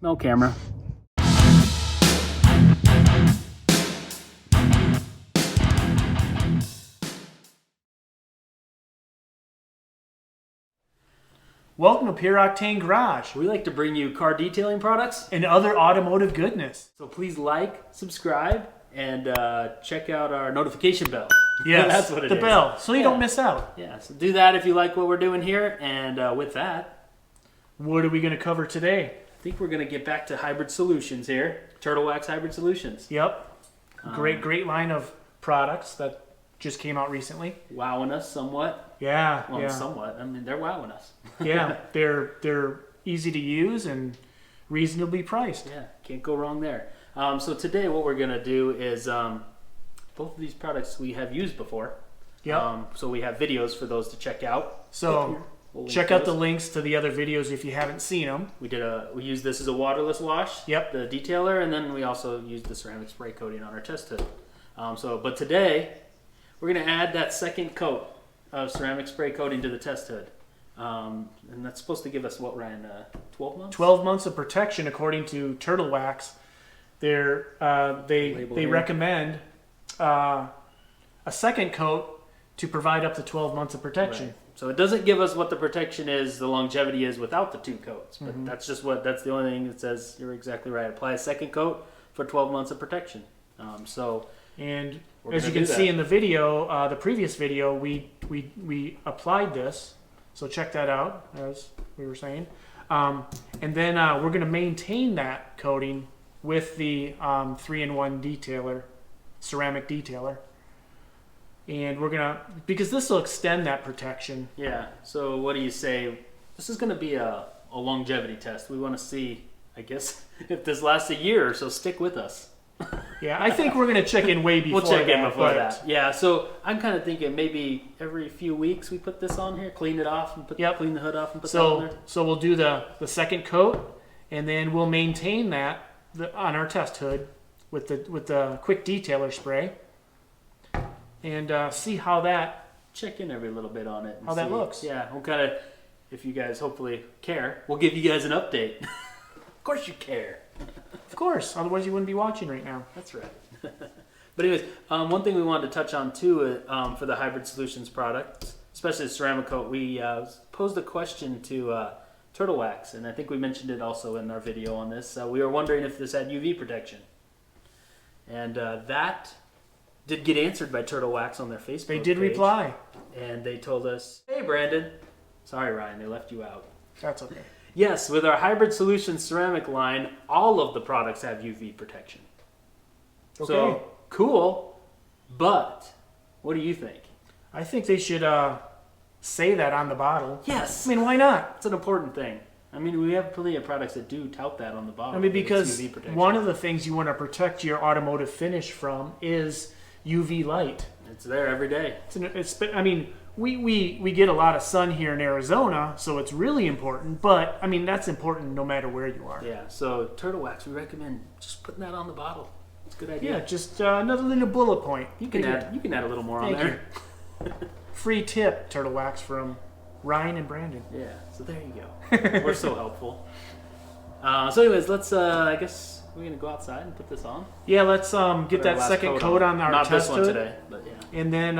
No camera. Welcome to Pure Octane Garage We like to bring you car detailing products, and other automotive goodness. so please like, subscribe, and check out our notification bell. Yes, That's what it the is. bell, so you Yeah. don't miss out. Yeah, so do that if you like what we're doing here. And with that, What are we going to cover today? I think we're going to get back to hybrid solutions here. Turtle Wax Hybrid Solutions. Yep, great line of products that just came out recently. Wowing us somewhat. Yeah, Well, yeah, somewhat. I mean, they're wowing us. yeah. They're easy to use and reasonably priced. Yeah, can't go wrong there. So today what we're going to do is both of these products we have used before. Yep. So we have videos for those to check out. So We'll link check out the those. links to the other videos if you haven't seen them. We used this as a waterless wash. Yep. The detailer, and then we also used the ceramic spray coating on our test hood. But today we're going to add that second coat of ceramic spray coating to the test hood, and that's supposed to give us what, Ryan? 12 months. 12 months of protection according to Turtle Wax. They Label here. recommend a second coat to provide up to 12 months of protection. Right. So it doesn't give us what the protection is, the longevity is without the two coats, but Mm-hmm. that's the only thing that says you're exactly right. Apply a second coat for 12 months of protection. And We're as gonna you can do see that. in the video, the previous video, we applied this. So check that out, as we were saying. And then we're going to maintain that coating with the 3-in-1 detailer, ceramic detailer. And we're going to, because this will extend that protection. Yeah. So what do you say? This is going to be a longevity test. We want to see, I guess, if this lasts a year or so. Stick with us. Yeah, I think we're going to check in way before We'll check in before but- that. Yeah. So I'm kind of thinking maybe every few weeks we put this on here, clean it off, and clean the hood off and put that on there. So we'll do the second coat, and then we'll maintain that on our test hood with the quick detailer spray, and see how that. Check in every little bit on it. And How that see. looks. Yeah. We'll kind of, if you guys hopefully care, we'll give you guys an update. Of course you care. Of course, otherwise you wouldn't be watching right now. That's right. But anyways, one thing we wanted to touch on too for the Hybrid Solutions products, especially the ceramic coat, we posed a question to Turtle Wax, and I think we mentioned it also in our video on this. We were wondering if this had UV protection. And that did get answered by Turtle Wax on their Facebook They did page. reply. And they told us, hey Brandon, sorry Ryan, they left you out. That's okay. Yes, with our Hybrid Solutions ceramic line, all of the products have UV protection. Okay. So, cool, but what do you think? I think they should say that on the bottle. Yes. I mean, why not? That's an important thing. I mean, we have plenty of products that do tout that on the bottom. I mean, that it's because UV protection. one of the things you want to protect your automotive finish from is UV light. It's there every day. I mean, we get a lot of sun here in Arizona, so it's really important. But I mean, that's important no matter where you are. Yeah, so Turtle Wax, we recommend just putting that on the bottle. It's a good idea. Yeah, just another little bullet point. You can add a little more Thank on there. Free tip, Turtle Wax from Ryan and Brandon. Yeah, so there you go. We're so helpful. So anyways, let's, I guess we're going to go outside and put this on. Yeah, let's get Put our that last second coat on our Not test this one hood, today, but yeah. and then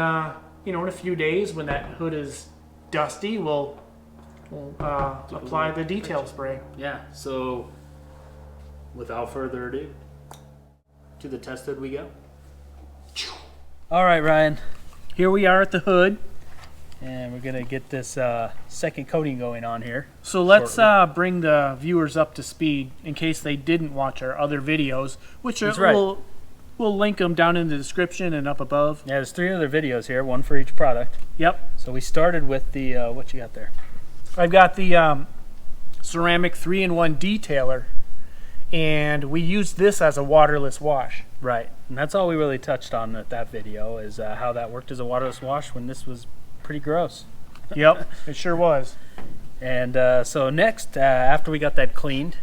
in a few days when that hood is dusty, we'll apply the detail spray. Yeah, so without further ado, to the test hood we go. All right, Ryan, here we are at the hood, and we're going to get this second coating going on here. So let's bring the viewers up to speed in case they didn't watch our other videos, which That's right. we'll link them down in the description and up above. Yeah, there's 3 other videos here, one for each product. Yep. So we started with the, what you got there? I've got the ceramic 3-in-1 detailer, and we used this as a waterless wash. Right, and that's all we really touched on at that video is how that worked as a waterless wash when this was pretty gross. Yep, it sure was. And so next, after we got that cleaned,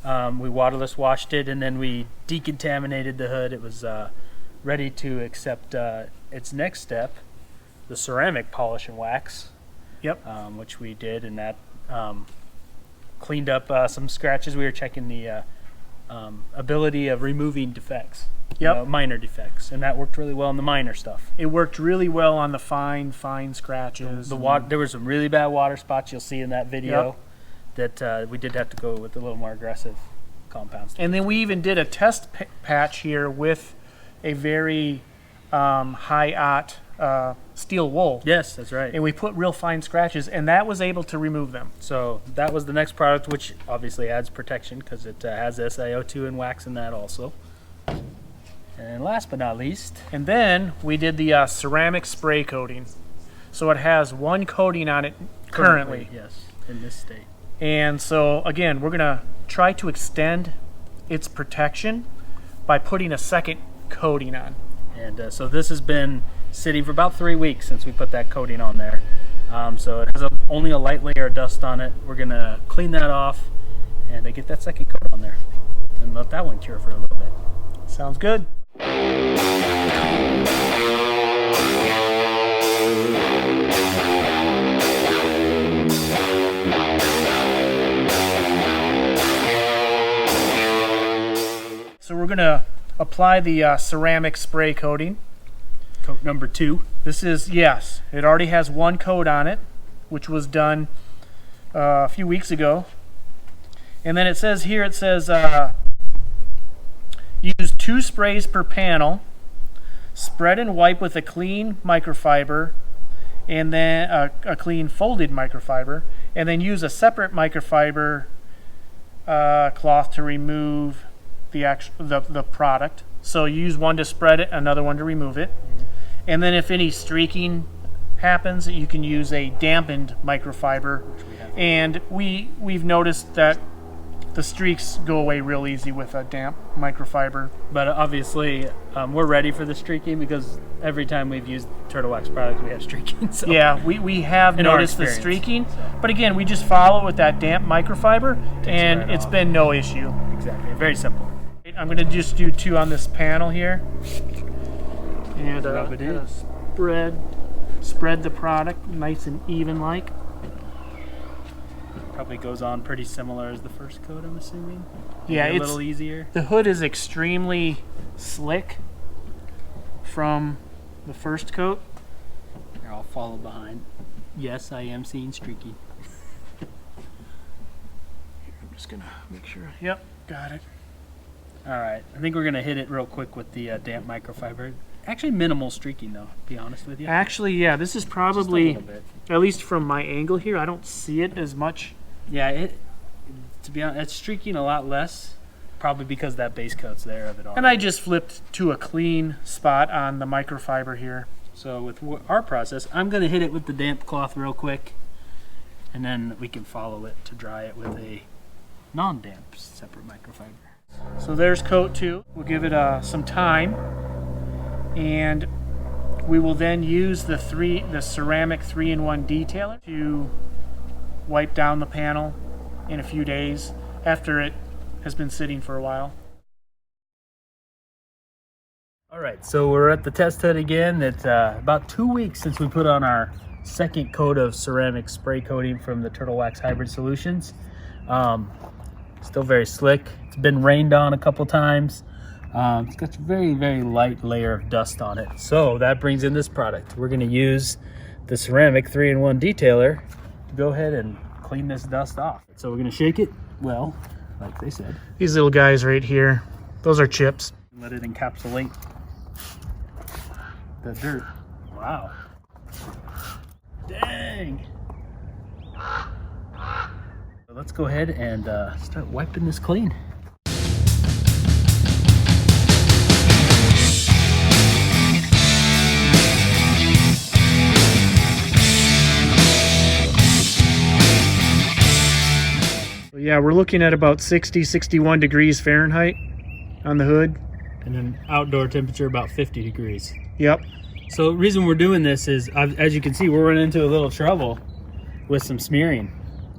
we waterless washed it, and then we decontaminated the hood. It was ready to accept its next step, the ceramic polish and wax. Yep. Which we did, and that cleaned up some scratches. We were checking the ability of removing defects, minor defects, and that worked really well on the minor stuff. It worked really well on the fine scratches. There were some really bad water spots you'll see in that video that we did have to go with a little more aggressive compounds. And then we even did a test patch here with a very high-aught steel wool. Yes, that's right. And we put real fine scratches, and that was able to remove them. So that was the next product, which obviously adds protection because it has SiO2 and wax in that also. And last but not least, and then we did the ceramic spray coating. So it has one coating on it currently. Yes, in this state. And so again, we're gonna try to extend its protection by putting a second coating on. And so this has been sitting for about 3 weeks since we put that coating on there. So it has only a light layer of dust on it. We're gonna clean that off and get that second coat on there and let that one cure for a little bit. Sounds good. So we're gonna apply the ceramic spray coating. Coat number 2. This is, yes, it already has one coat on it, which was done a few weeks ago. And then it says here, use 2 sprays per panel, spread and wipe with a clean microfiber, and then a clean folded microfiber, and then use a separate microfiber cloth to remove the product. So you use one to spread it, another one to remove it. And then if any streaking happens, you can use a dampened microfiber. And we've noticed that the streaks go away real easy with a damp microfiber. But obviously, we're ready for the streaking because every time we've used Turtle Wax products, we have streaking. So yeah, we have noticed the streaking. So. But again, we just follow it with that damp microfiber, and it's been no issue. Exactly. Very simple. I'm going to just do 2 on this panel here. And spread the product nice and even like. Probably goes on pretty similar as the first coat, I'm assuming. Yeah, maybe a little easier. The hood is extremely slick from the first coat. Here, I'll follow behind. Yes, I am seeing streaking. I'm just gonna make sure. Yep, got it. All right, I think we're gonna hit it real quick with the damp microfiber. Actually, minimal streaking though, to be honest with you. Actually, yeah, this is probably, at least from my angle here, I don't see it as much. Yeah, to be honest, it's streaking a lot less, probably because that base coat's there of it all. And I just flipped to a clean spot on the microfiber here. So with our process, I'm gonna hit it with the damp cloth real quick, and then we can follow it to dry it with a non-damp separate microfiber. So there's coat 2. We'll give it some time, and we will then use the ceramic 3-in-1 detailer to wipe down the panel in a few days after it has been sitting for a while. All right, so we're at the test hood again. It's about 2 weeks since we put on our second coat of ceramic spray coating from the Turtle Wax Hybrid Solutions. Still very slick. It's been rained on a couple times. It's got a very, very light layer of dust on it. So that brings in this product. We're gonna use the ceramic 3-in-1 detailer to go ahead and clean this dust off. So we're gonna shake it well, like they said. These little guys right here, those are chips. Let it encapsulate the dirt. Wow. Dang. So let's go ahead and start wiping this clean. Yeah, we're looking at about 60, 61 degrees Fahrenheit on the hood. And then outdoor temperature about 50 degrees. Yep. So the reason we're doing this is, as you can see, we're running into a little trouble with some smearing.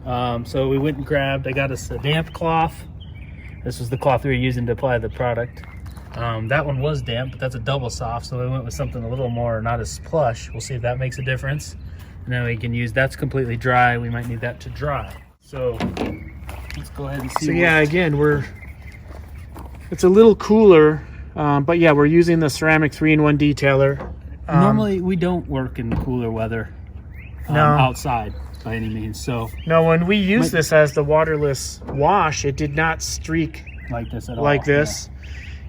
So we went and grabbed, I got us a damp cloth. This was the cloth we were using to apply the product. That one was damp, but that's a double soft, so we went with something a little more, not as plush. We'll see if that makes a difference. And then we can use, that's completely dry. We might need that to dry. So let's go ahead and see. So yeah, again, it's a little cooler, but yeah, we're using the ceramic 3-in-1 detailer. Normally we don't work in cooler weather outside by any means. So no, when we use this as the waterless wash, it did not streak like this at all. Like this. Yeah.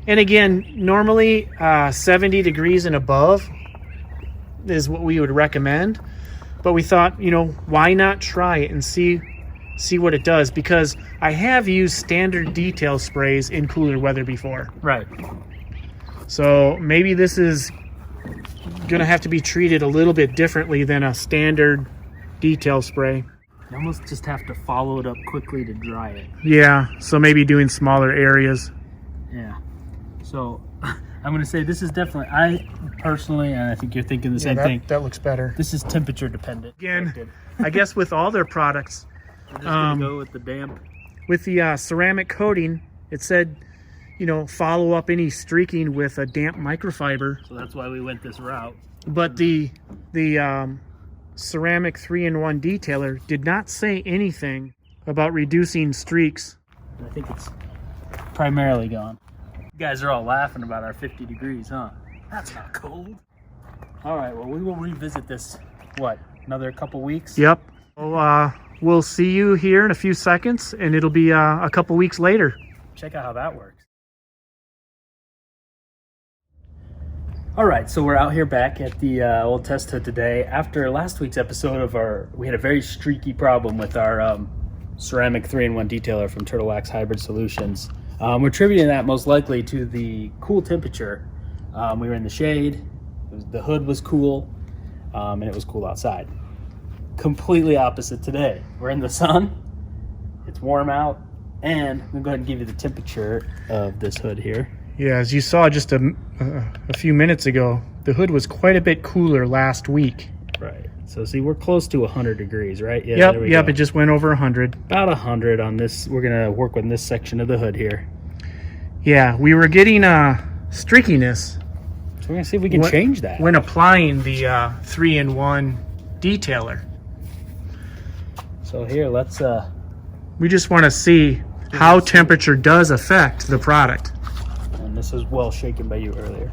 And again, normally 70 degrees and above is what we would recommend. But we thought, you know, why not try it and see what it does? Because I have used standard detail sprays in cooler weather before. Right. So maybe this is going to have to be treated a little bit differently than a standard detail spray. You almost just have to follow it up quickly to dry it. Yeah, so maybe doing smaller areas. Yeah. So I'm going to say this is definitely, I personally, and I think you're thinking the same thing. That looks better. This is temperature dependent. Again, I guess with all their products, we're just going to go with the damp. With the ceramic coating, it said, you know, follow up any streaking with a damp microfiber. So that's why we went this route. But the ceramic 3-in-1 detailer did not say anything about reducing streaks. I think it's primarily gone. You guys are all laughing about our 50 degrees, huh? That's not cold. All right, well, we will revisit this, what, another couple weeks? Yep. Well, we'll see you here in a few seconds, and it'll be a couple weeks later. Check out how that works. All right, so we're out here back at the old test hood today. After last week's episode we had a very streaky problem with our ceramic 3-in-1 detailer from Turtle Wax Hybrid Solutions. We're attributing that most likely to the cool temperature. We were in the shade, the hood was cool, and it was cool outside. Completely opposite today. We're in the sun, it's warm out, and I'm gonna go ahead and give you the temperature of this hood here. Yeah, as you saw just a few minutes ago, the hood was quite a bit cooler last week. Right. So see, we're close to 100 degrees, right? Yeah. Yep. It just went over 100. About 100 on this. We're gonna work with this section of the hood here. Yeah, we were getting streakiness. So we're gonna see if we can change that when applying the 3-in-1 detailer. So here, let's. We just want to see how temperature does affect the product. And this is well shaken by you earlier.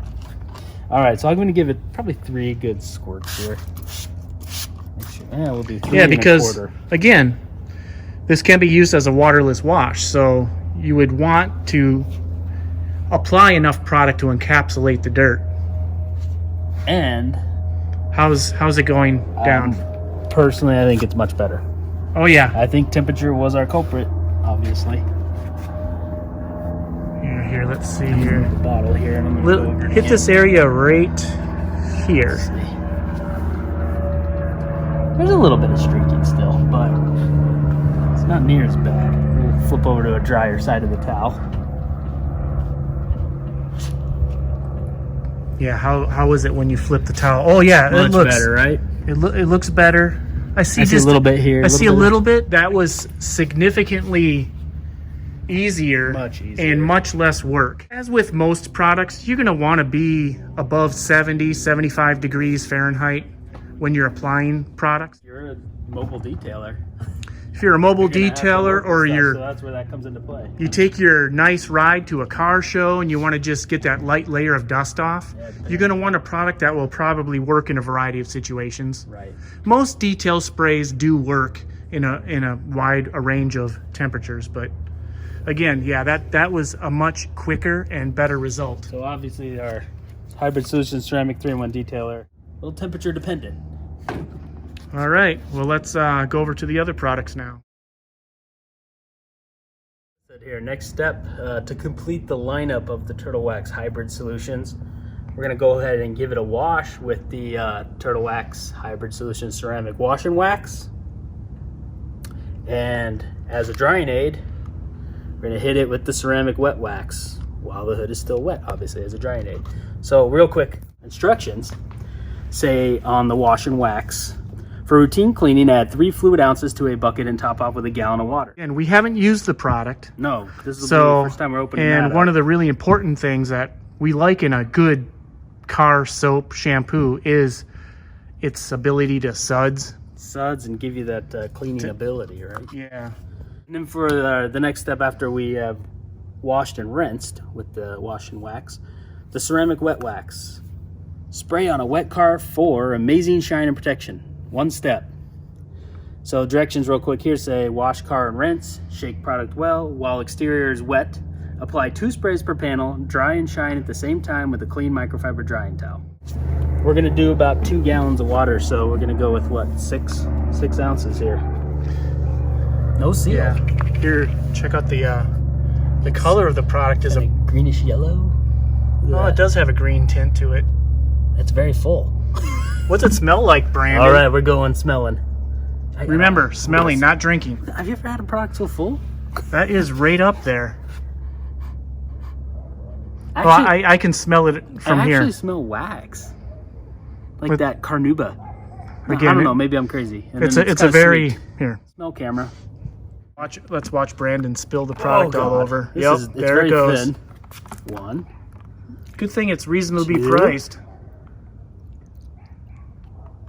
All right, so I'm going to give it probably 3 good squirts here. Yeah, we'll do 3 Yeah, and because a quarter. Again, this can be used as a waterless wash, so you would want to apply enough product to encapsulate the dirt. And how's it going down? Personally, I think it's much better. Oh yeah, I think temperature was our culprit, obviously. Here, let's see here. The bottle here, and I'm gonna go over hit this area right here. Let's see. There's a little bit of streaking still, but it's not near as bad. We'll flip over to a drier side of the towel. Yeah, how was it when you flip the towel? Oh yeah, Much it looks better, right? It looks better. I see a little bit here. I see a little bit. That was significantly easier, much easier, and much less work. As with most products, you're going to want to be above 70, 75 degrees Fahrenheit when you're applying products. You're a mobile detailer. If you're a mobile detailer or so that's where that comes into play. You take your nice ride to a car show and you want to just get that light layer of dust off, you're going to want a product that will probably work in a variety of situations. Right. Most detail sprays do work in a wide range of temperatures, but again, yeah, that was a much quicker and better result. So obviously our Hybrid Solutions ceramic 3-in-1 detailer, a little temperature dependent. All right, well, let's go over to the other products now. Here, next step, to complete the lineup of the Turtle Wax Hybrid Solutions, we're going to go ahead and give it a wash with the Turtle Wax Hybrid Solutions ceramic wash and wax. And as a drying aid, we're going to hit it with the ceramic wet wax while the hood is still wet, obviously, as a drying aid. So real quick instructions say on the wash and wax, for routine cleaning, add 3 fluid ounces to a bucket and top off with a gallon of water. And we haven't used the product. No, this is the first time we're opening that And one of the really important things that we like in a good car soap shampoo is its ability to suds. suds and give you that cleaning ability, right? Yeah. And then for the next step after we have washed and rinsed with the wash and wax, the ceramic wet wax. Spray on a wet car for amazing shine and protection. One step. So directions real quick here say wash car and rinse, shake product well, while exterior is wet. Apply 2 sprays per panel, dry and shine at the same time with a clean microfiber drying towel. We're gonna do about 2 gallons of water, so we're gonna go with what, 6 ounces here. No seal. Yeah. Here, check out the color of the product is a greenish yellow. Oh, it does have a green tint to it. It's very full. What's it smell like, Brandon? All right, we're going smelling. Remember, smelling, not drinking. Have you ever had a product so full? That is right up there. Actually, I can smell it from here. I actually smell wax. Like that carnauba. I Again, don't know, maybe I'm crazy. And it's then a very sweet. here. Smell camera. Let's watch Brandon spill the product all over. It's There very it goes. Thin. 1. Good thing it's reasonably 2. priced.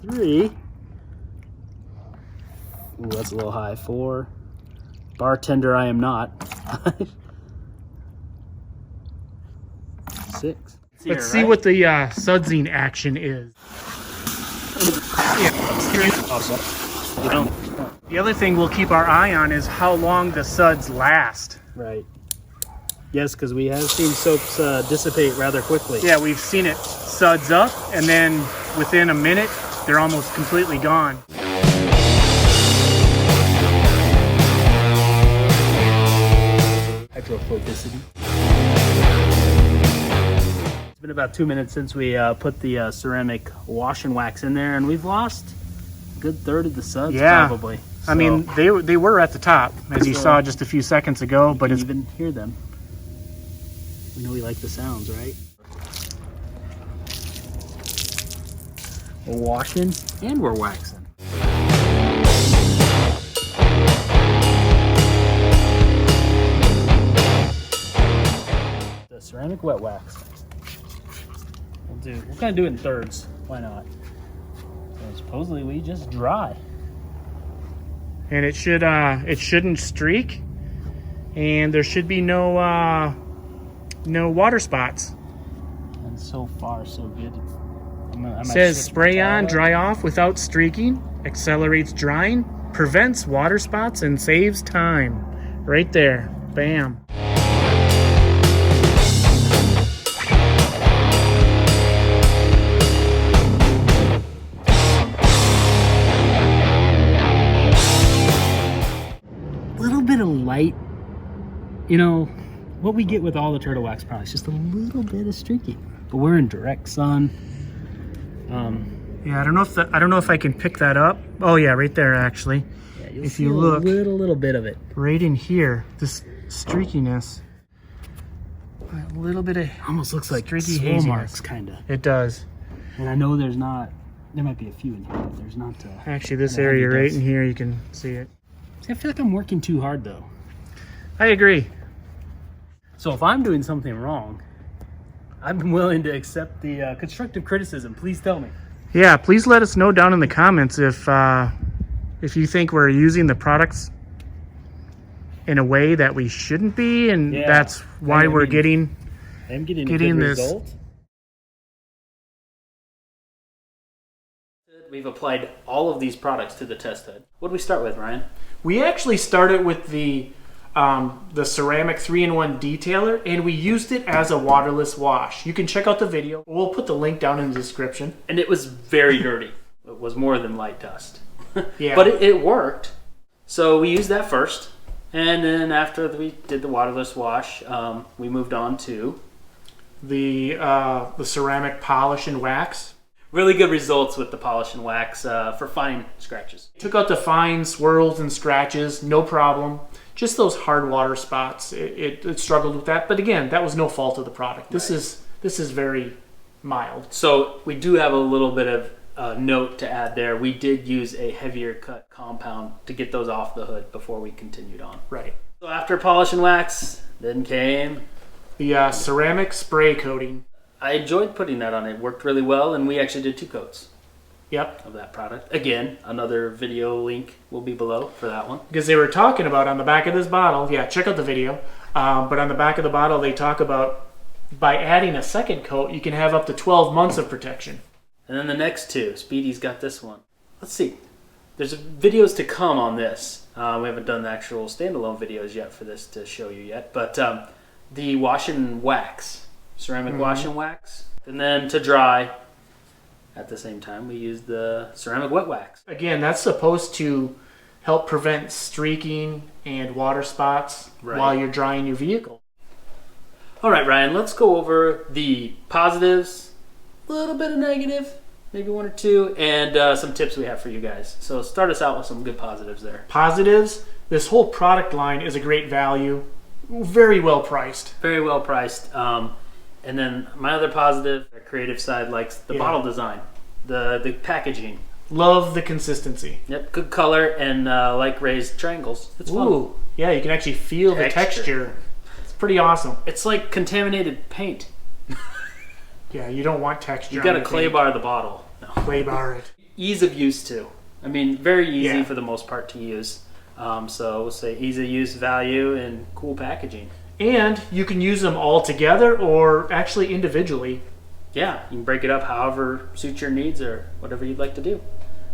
3. Ooh, that's a little high. 4. Bartender, I am not. 6. Let's see what the sudsing action is. The other thing we'll keep our eye on is how long the suds last. Right. Yes, because we have seen soaps dissipate rather quickly. Yeah, we've seen it suds up, and then within a minute, they're almost completely gone. Hydrophobicity. It's been about 2 minutes since we put the ceramic wash and wax in there, and we've lost a good third of the suds, probably. I mean, they were at the top, as you saw just a few seconds ago, but you can even hear them. We know we like the sounds, right? We're washing and we're waxing. The ceramic wet wax. We're gonna do it in thirds. Why not? So supposedly we just dry. And it shouldn't streak, and there should be no water spots. And so far, so good. It says spray on, dry off without streaking, accelerates drying, prevents water spots, and saves time. Right there. Bam. Little bit of light, you know, what we get with all the turtle wax products, just a little bit of streaking. But we're in direct sun. Yeah, I don't know if I can pick that up. Oh yeah, right there actually. Yeah, if you look, a little bit of it right in here, this streakiness, a little bit of almost looks like streaky swirl haziness. marks, kind of. It does. And I know there might be a few in here, but there's not. Actually, this area right in here, you can see it. See, I feel like I'm working too hard though. I agree. So if I'm doing something wrong, I'm willing to accept the constructive criticism. Please tell me. Yeah, please let us know down in the comments if you think we're using the products in a way that we shouldn't be, and that's why we're getting a good this result. We've applied all of these products to the test head. What do we start with, Ryan? We actually started with the ceramic 3-in-1 detailer, and we used it as a waterless wash. You can check out the video. We'll put the link down in the description. And it was very dirty. It was more than light dust. Yeah. But it worked. So we used that first. And then after we did the waterless wash, we moved on to the ceramic polish and wax. Really good results with the polish and wax for fine scratches. Took out the fine swirls and scratches, no problem. Just those hard water spots, it struggled with that. But again, that was no fault of the product. This is very mild. So we do have a little bit of note to add there. We did use a heavier cut compound to get those off the hood before we continued on. Right. So after polish and wax, then came the ceramic spray coating. I enjoyed putting that on. It worked really well, and we actually did 2 coats. Yep. of that product. Again, another video link will be below for that one. Because they were talking about on the back of this bottle, yeah, check out the video, but on the back of the bottle they talk about by adding a second coat, you can have up to 12 months of protection. And then the next two, Speedy's got this one. Let's see. There's videos to come on this. We haven't done the actual standalone videos yet for this to show you yet, but the wash and wax, ceramic wash and wax. And then to dry, at the same time, we use the ceramic wet wax. Again, that's supposed to help prevent streaking and water spots while you're drying your vehicle. All right, Ryan, let's go over the positives, a little bit of negative, maybe one or two, and some tips we have for you guys. So start us out with some good positives there. Positives, this whole product line is a great value, very well priced. Very well priced. And then my other positive, our creative side likes the bottle design, the packaging. Love the consistency. Yep, good color and like raised triangles. It's fun. Ooh, yeah, you can actually feel the texture. It's pretty awesome. It's like contaminated paint. Yeah, you don't want texture. You got to clay bar the bottle. No. Clay bar it. Ease of use too. I mean, very easy for the most part to use. So we'll say ease of use, value, and cool packaging. And you can use them all together or actually individually. Yeah, you can break it up however suits your needs or whatever you'd like to do.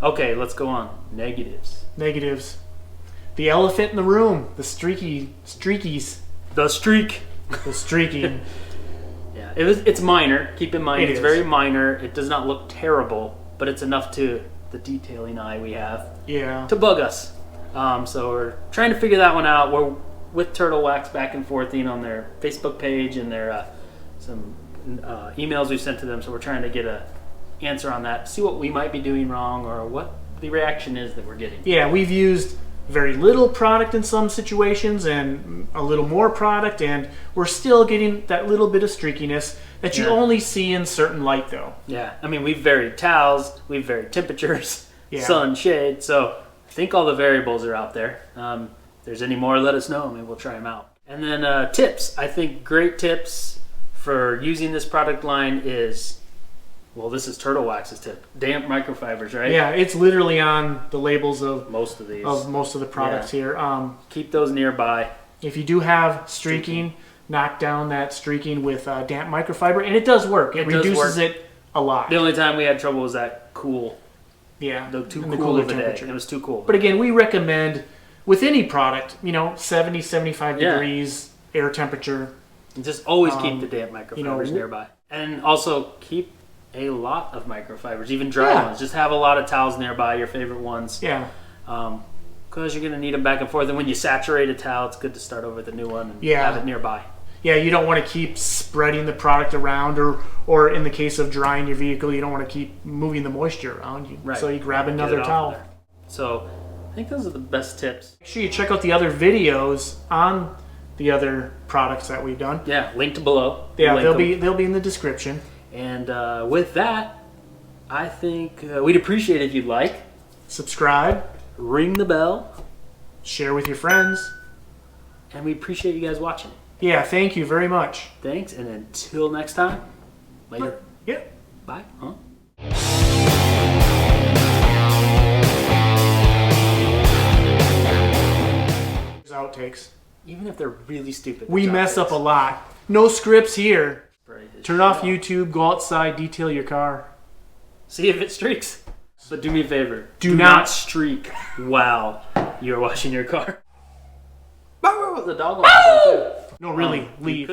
Okay, let's go on. Negatives. Negatives. The elephant in the room. The streakies. The streak. The streaking. Yeah, it's minor. Keep in mind, it's is. very minor. It does not look terrible, but it's enough to the detailing eye we have to bug us. So we're trying to figure that one out. We're with Turtle Wax back and forthing on their Facebook page and their some emails we've sent to them. So we're trying to get a answer on that, see what we might be doing wrong or what the reaction is that we're getting. Yeah, we've used very little product in some situations and a little more product, and we're still getting that little bit of streakiness that you only see in certain light though. Yeah, I mean, we've varied towels, we've varied temperatures, sun, shade, so I think all the variables are out there. If there's any more, let us know. Maybe we'll try them out. And then tips. I think great tips for using this product line is, well, this is Turtle Wax's tip. Damp microfibers, right? Yeah, it's literally on the labels of most of these. Of most of the products here. Keep those nearby. If you do have streaking, knock down that streaking with damp microfiber, and it does work. It reduces it a lot. The only time we had trouble was that cool. Yeah, the cool of the day. It was too cool. But again, we recommend with any product, 70, 75 degrees air temperature. And just always keep the damp microfibers nearby. And also keep a lot of microfibers, even dry ones. Just have a lot of towels nearby, your favorite ones. Yeah. Because you're going to need them back and forth. And when you saturate a towel, it's good to start over with a new one and have it nearby. Yeah, you don't want to keep spreading the product around, or in the case of drying your vehicle, you don't want to keep moving the moisture around. So you grab another towel. So I think those are the best tips. Make sure you check out the other videos on the other products that we've done. Yeah, linked below. Yeah, they'll be in the description. And with that, I think we'd appreciate it if you'd like, subscribe, ring the bell, share with your friends, and we appreciate you guys watching. Yeah, thank you very much. Thanks, and until next time, later. Yeah. Bye. Outtakes. Even if they're really stupid. We mess up a lot. No scripts here. Turn off YouTube, go outside, detail your car. See if it streaks. But do me a favor. Do not streak while you're washing your car. The dog wants to go too. No, really, leave.